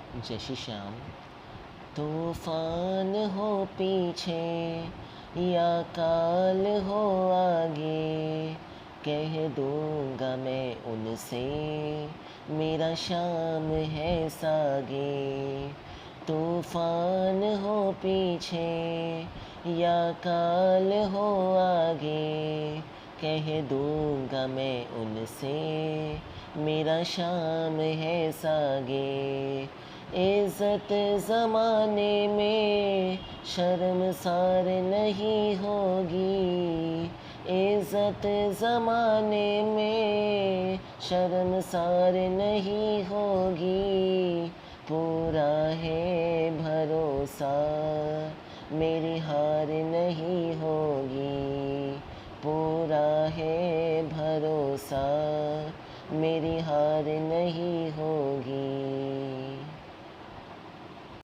जय श्री श्याम। तूफान हो पीछे या काल हो आगे, कह दूंगा मैं उनसे मेरा शाम है सागे। तूफान हो पीछे या काल हो आगे, कह दूंगा मैं उनसे मेरा शाम है सागे। इज़्ज़त ज़माने में शर्मसार नहीं होगी, इज़्ज़त ज़माने में शर्मसार नहीं होगी। पूरा है भरोसा मेरी हार नहीं होगी, पूरा है भरोसा मेरी हार नहीं होगी।